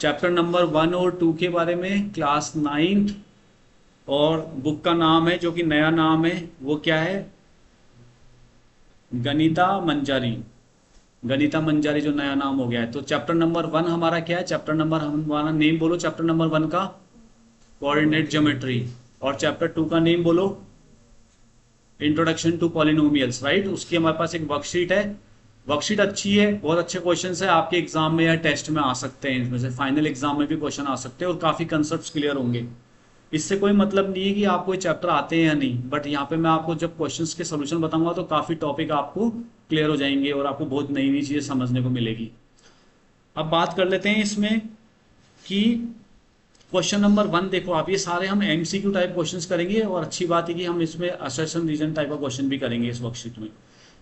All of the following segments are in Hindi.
चैप्टर नंबर 1 और 2 के बारे में, क्लास 9th। और बुक का नाम है, जो कि नया नाम है, वो क्या है? गणिता मंजरी। गणिता मंजरी जो नया नाम हो गया है। तो चैप्टर नंबर 1 हमारा क्या है? चैप्टर नंबर, हमारा नेम बोलो चैप्टर नंबर 1 का। Coordinate geometry. और चैप्टर 2 का नेम बोलो, इंट्रोडक्शन टू पॉलिनोमियल्स, राइट। उसकी हमारे पास एक वर्कशीट है। वर्कशीट अच्छी है, बहुत अच्छे क्वेश्चंस है, आपके एग्जाम में या टेस्ट में आ सकते हैं, इसमें से फाइनल एग्जाम में भी क्वेश्चन आ सकते हैं और काफी कंसेप्ट क्लियर होंगे। इससे कोई मतलब नहीं है कि आपको ये चैप्टर आते हैं या नहीं, बट यहाँ पे मैं आपको जब क्वेश्चंस के सोल्यूशन बताऊंगा तो काफी टॉपिक आपको क्लियर हो जाएंगे और आपको बहुत नई नई चीजें समझने को मिलेगी। अब बात कर लेते हैं इसमें कि क्वेश्चन नंबर 1 देखो आप, ये सारे हम एमसीक्यू टाइप क्वेश्चंस करेंगे और अच्छी बात है कि हम इसमें असर्शन रीजन टाइप का क्वेश्चन भी करेंगे इस वर्कशीट में।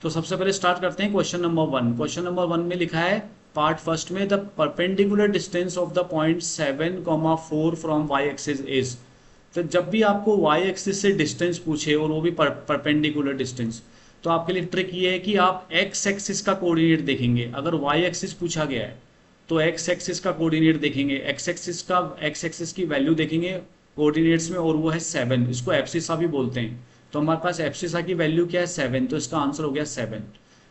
तो सबसे पहले स्टार्ट करते हैं क्वेश्चन नंबर 1। क्वेश्चन नंबर 1 में लिखा है पार्ट फर्स्ट में, the perpendicular distance of the point 7,4 from y axis is. तो जब भी आपको वाई एक्सिस से डिस्टेंस पूछे और वो भी परपेंडिकुलर डिस्टेंस, तो आपके लिए ट्रिक ये है कि आप एक्स एक्सिस का कोऑर्डिनेट देखेंगे। अगर वाई एक्सिस पूछा गया है तो एक्स एक्सिस का कोऑर्डिनेट देखेंगे, एक्स एक्सिस की वैल्यू देखेंगे कोऑर्डिनेट्स में, और वो है 7। इसको एब्सिसा भी बोलते हैं। तो हमारे पास एब्सिसा की वैल्यू क्या है? 7। तो इसका आंसर हो गया 7।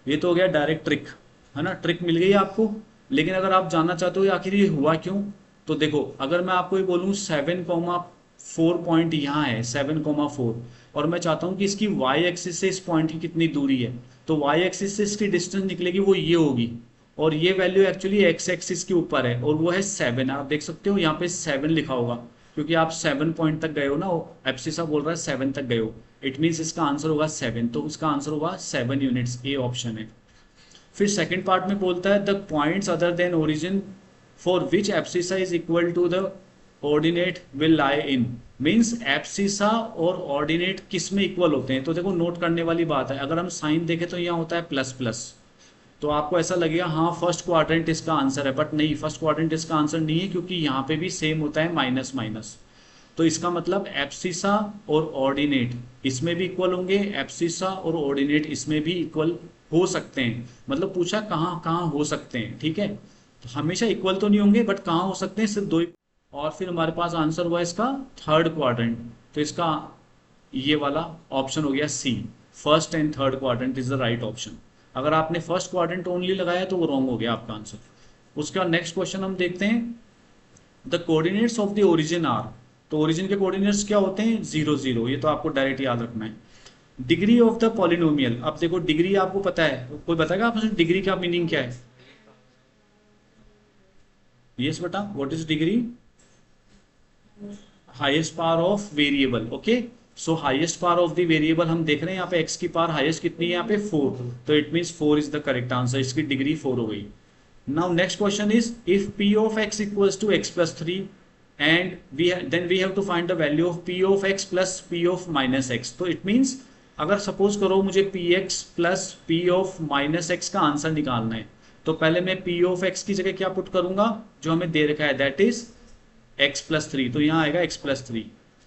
ये तो हो गया डायरेक्ट ट्रिक, है ना। ट्रिक मिल गई आपको। लेकिन अगर आप जानना चाहते हो आखिर ये हुआ क्यों, तो देखो, अगर मैं आपको ये बोलूँ 7,4 पॉइंट यहाँ है, 7,4, और मैं चाहता हूँ कि इसकी वाई एक्सिस से इस पॉइंट की कितनी दूरी है, तो वाई एक्सिस से इसकी डिस्टेंस निकलेगी, वो ये होगी। और ये वैल्यू एक्चुअली एक्स एक्सिस के ऊपर है और वो है 7। आप देख सकते हो यहाँ पे 7 लिखा होगा, क्योंकि आप 7 पॉइंट तक गए हो ना, एप्सिसा बोल रहा है 7 तक गए हो। इट मीन्स इसका आंसर होगा 7, तो इसका आंसर होगा 7 यूनिट्स, ए ऑप्शन है। फिर सेकंड पार्ट में बोलता है the points other than origin for which abscissa is equal to the ordinate will lie in. Means abscissa और ऑर्डिनेट किस में इक्वल होते हैं। तो देखो, नोट करने वाली बात है, अगर हम साइन देखें तो यहाँ होता है प्लस प्लस, तो आपको ऐसा लगेगा हाँ फर्स्ट क्वाड्रेंट इसका आंसर है, बट नहीं, फर्स्ट क्वाड्रेंट इसका आंसर नहीं है, क्योंकि यहाँ पे भी सेम होता है माइनस माइनस। तो इसका मतलब एब्सिसा और ऑर्डिनेट इसमें भी इक्वल होंगे, एब्सिसा और ऑर्डिनेट इसमें भी इक्वल हो सकते हैं। मतलब पूछा कहाँ कहाँ हो सकते हैं, ठीक है। तो हमेशा इक्वल तो नहीं होंगे, बट कहाँ हो सकते हैं, सिर्फ दो और फिर हमारे पास आंसर हुआ इसका थर्ड क्वाड्रेंट। तो इसका ये वाला ऑप्शन हो गया C, first and third quadrant is the right option. अगर आपने फर्स्ट क्वाड्रेंट ओनली लगाया तो वो रॉन्ग हो गया आपका आंसर। उसके बाद नेक्स्ट क्वेश्चन हम देखते हैं, the coordinates of the origin are. तो ओरिजिन के कोऑर्डिनेट्स क्या होते हैं? 0 0। ये तो आपको डायरेक्ट याद रखना है। डिग्री ऑफ द पॉलिनोमियल, अब देखो डिग्री आपको पता है, कोई बताएगा आपको डिग्री का मीनिंग क्या है? यस बेटा, what is degree? Highest power of variable. Okay, so highest power of the variable हम देख रहे हैं यहाँ पे, एक्स की पावर हाईएस्ट कितनी है यहाँ पे? 4। तो it means 4 is the correct answer, इसकी डिग्री 4 हो गई। Now next question is if p of x equals to x plus 3 and then we have to find the value of p of x plus p of minus x। तो इट मीन्स अगर सपोज करो मुझे px plus p of minus x का आंसर निकालना है, तो पहले मैं p ऑफ x की जगह क्या पुट करूंगा? जो हमें दे रखा है, दैट इज x प्लस 3। तो यहाँ आएगा x प्लस 3,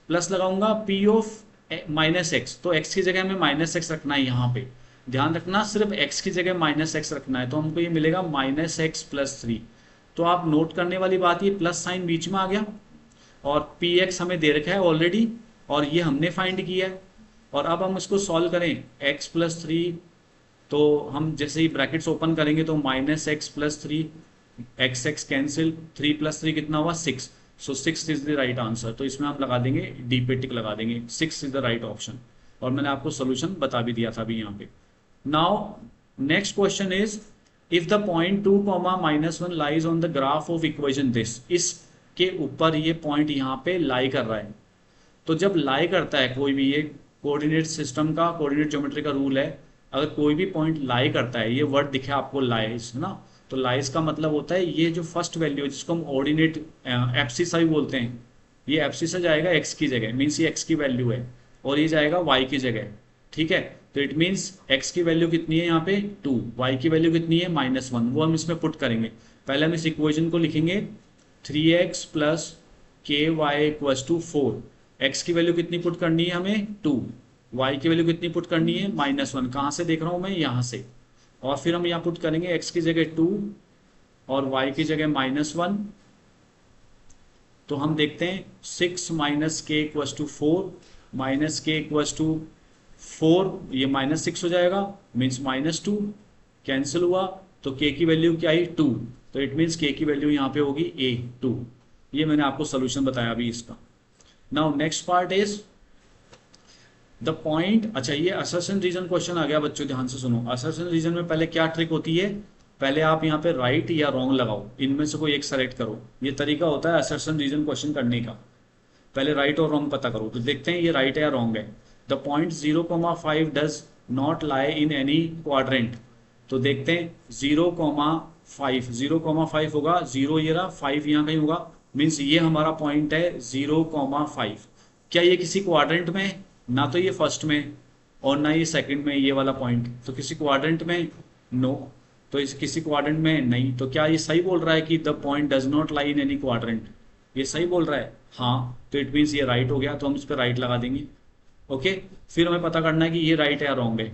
प्लस लगाऊंगा p ऑफ माइनस एक्स, तो x की जगह हमें माइनस एक्स रखना है। यहाँ पे ध्यान रखना, सिर्फ x की जगह माइनस एक्स रखना है, तो हमको ये मिलेगा माइनस एक्स प्लस 3। तो आप नोट करने वाली बात, ये प्लस साइन बीच में आ गया और पी एक्स हमें दे रखा है ऑलरेडी, और ये हमने फाइंड किया है। और अब हम इसको सॉल्व करें, x प्लस 3, तो हम जैसे ही ब्रैकेट्स ओपन करेंगे तो minus x plus 3, x x cancel, 3 plus 3 कितना हुआ? 6। सो 6 इज द राइट आंसर। तो इसमें हम लगा देंगे डी पे टिक लगा देंगे, 6 इज द राइट ऑप्शन। और मैंने आपको सोल्यूशन बता भी दिया था अभी यहाँ पे। Now next question is if the point 2, -1 lies on the graph of equation this. इसके ऊपर ये पॉइंट यहाँ पे लाई कर रहा है। तो जब लाई करता है कोई भी, ये कोऑर्डिनेट सिस्टम का, कोऑर्डिनेट ज्योमेट्री का रूल है, अगर कोई भी पॉइंट लाई करता है, ये वर्ड दिखे आपको लाइज, है ना। तो लाइज का मतलब होता है ये जो फर्स्ट वैल्यू है, जिसको हम ऑर्डिनेट एब्सिसा भी बोलते हैं, ये एब्सिसा जाएगा x की जगह, मीन्स ये x की वैल्यू है, और ये जाएगा y की जगह, ठीक है। तो इट मीन्स x की वैल्यू कितनी है यहाँ पे? 2, y की वैल्यू कितनी है? -1। वो हम इसमें पुट करेंगे। पहले हम इस इक्वेशन को लिखेंगे 3x प्लस के वाई इक्वल्स टू 4। x की वैल्यू कितनी पुट करनी है हमें? 2। y की वैल्यू कितनी पुट करनी है? -1। कहाँ से देख रहा हूँ मैं? यहाँ से। और फिर हम यहाँ पुट करेंगे x की जगह 2 और y की जगह -1, तो हम देखते हैं 6 माइनस के इक्वस टू 4 माइनस के इक्वस टू 4, ये -6 हो जाएगा, मीन्स -2 कैंसिल हुआ, तो k की वैल्यू क्या आई 2, तो इट मीन्स k की वैल्यू यहाँ पे होगी A2। ये मैंने आपको सोल्यूशन बताया अभी इसका। Now next part is the point. अच्छा, ये असर्शन रीजन क्वेश्चन आ गया बच्चों, ध्यान से सुनो। असर्शन रीजन में पहले क्या ट्रिक होती है, पहले आप यहाँ पे राइट या रॉन्ग लगाओ, इनमें से कोई एक सेलेक्ट करो। ये तरीका होता है असर्शन रीजन क्वेश्चन करने का, पहले राइट और रॉन्ग पता करो। तो देखते हैं ये राइट है या रॉन्ग है। The point 0,5 does not lie in any quadrant. तो देखते हैं 0,5, 0,5 होगा, 0 ये रहा, 5 यहाँ कहीं होगा, मीन्स ये हमारा पॉइंट है 0,5। क्या ये किसी क्वाड्रेंट में है? ना तो ये फर्स्ट में और ना ये सेकंड में, ये वाला पॉइंट। तो किसी क्वाड्रेंट में नो, तो इस किसी क्वाड्रेंट में नहीं। तो क्या ये सही बोल रहा है कि the point does not lie in any quadrant? ये सही बोल रहा है, हाँ, तो इट मीन्स ये राइट हो गया, तो हम इस पर राइट लगा देंगे। ओके, फिर हमें पता करना है कि ये राइट है या रॉन्ग है।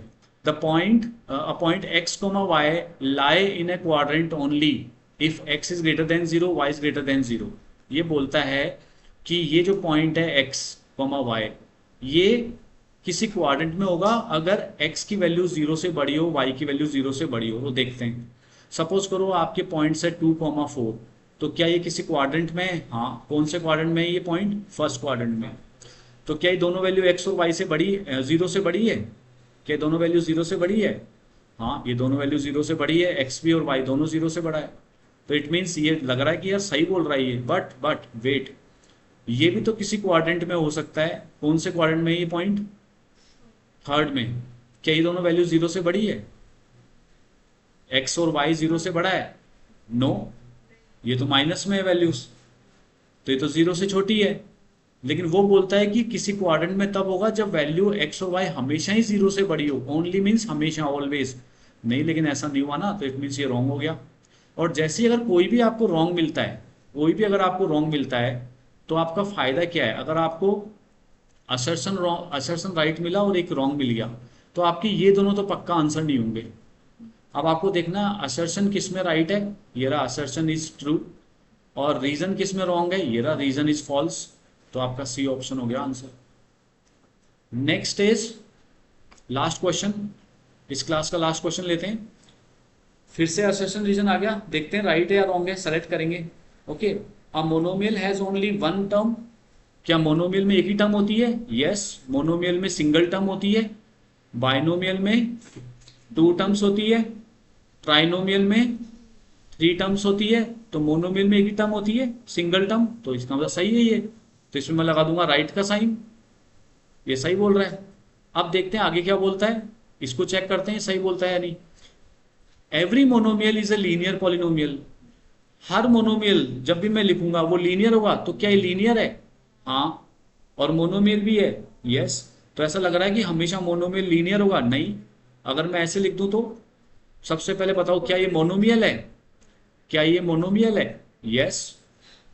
The point a point x, y lie in a quadrant only if x is greater than 0, y is greater than 0। ये बोलता है कि ये जो पॉइंट है x, y, ये किसी क्वाड्रेंट में होगा अगर x की वैल्यू 0 से बड़ी हो, y की वैल्यू 0 से बड़ी हो। तो देखते हैं, सपोज करो आपके पॉइंट्स है 2,4, तो क्या ये किसी क्वाड्रेंट में है? हाँ, कौन से क्वाड्रेंट में है ये पॉइंट? फर्स्ट क्वाड्रेंट में। तो क्या ये दोनों वैल्यू x और y से बड़ी, 0 से बड़ी है? क्या दोनों वैल्यू 0 से बड़ी है? हाँ, ये दोनों वैल्यू 0 से बड़ी है, x भी और y दोनों 0 से बड़ा है। तो इट मीन्स ये लग रहा है कि यार सही बोल रहा है ये, बट वेट, ये भी तो किसी क्वाड्रेंट में हो सकता है। कौन से क्वाड्रेंट में ये पॉइंट? थर्ड में। क्या ये दोनों वैल्यू 0 से बड़ी है? x और y 0 से बड़ा है? नो, ये तो माइनस में है वैल्यूज, तो ये तो 0 से छोटी है। लेकिन वो बोलता है कि किसी क्वाड्रेंट में तब होगा जब वैल्यू x और y हमेशा ही 0 से बड़ी हो। ओनली मीन्स हमेशा, ऑलवेज नहीं, लेकिन ऐसा नहीं हुआ ना, तो इट मीन्स ये रॉन्ग हो गया। और जैसे ही अगर कोई भी आपको रॉन्ग मिलता है, कोई भी अगर आपको रॉन्ग मिलता है, तो आपका फायदा क्या है? अगर आपको असर्शन राइट मिला और एक रॉन्ग मिल गया, तो आपकी ये दोनों तो पक्का आंसर नहीं होंगे। अब आपको देखना असर्शन किस में राइट है, ये रहा असर्शन इज ट्रू, और रीजन किस में रॉन्ग है, ये रहा रीजन इज फॉल्स। तो आपका सी ऑप्शन हो गया answer. Next is last question, इस क्लास का लास्ट क्वेश्चन लेते हैं। फिर से असर्शन रीजन आ गया, देखते हैं राइट है या रॉन्ग है, सेलेक्ट करेंगे। Okay, a monomial has only one term. क्या मोनोमियल में एक ही टर्म होती है? यस, मोनोमियल में सिंगल टर्म होती है, बाइनोमियल में 2 टर्म्स होती है, ट्राइनोमियल में 3 टर्म्स होती है, तो मोनोमियल में एक ही टर्म होती है, सिंगल टर्म। तो इसका मतलब सही है ये, तो इसमें मैं लगा दूंगा राइट का साइन, ये सही बोल रहा है। अब देखते हैं आगे क्या बोलता है, इसको चेक करते हैं सही बोलता है या नहीं। Every monomial is a linear polynomial. Her monomial जब भी मैं लिखूंगा वो लीनियर होगा, तो क्या ये लीनियर है? हाँ, और मोनोमियल भी है, यस। तो ऐसा लग रहा है कि हमेशा मोनोमियल लीनियर होगा, नहीं। अगर मैं ऐसे लिख दूं तो सबसे पहले बताओ, क्या ये मोनोमियल है? क्या ये मोनोमियल है? यस।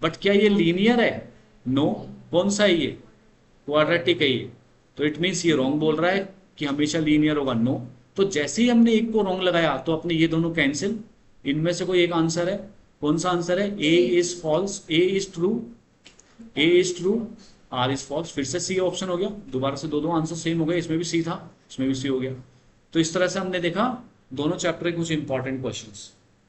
बट क्या ये लीनियर है? नो। कौन सा है ये? क्वाड्रेटिक है ये। तो इट मीन्स ये रॉन्ग बोल रहा है कि हमेशा लीनियर होगा, नो। तो जैसे ही हमने एक को रॉन्ग लगाया तो अपने ये दोनों कैंसिल, इनमें से कोई एक आंसर है। कौन सा आंसर है? A is false, A is true, A is true, R is false. फिर से सी ऑप्शन हो गया, दोबारा से दो आंसर सेम हो गए, इसमें भी सी था, इसमें भी सी हो गया। तो इस तरह से हमने देखा दोनों चैप्टर के कुछ इंपॉर्टेंट क्वेश्चंस।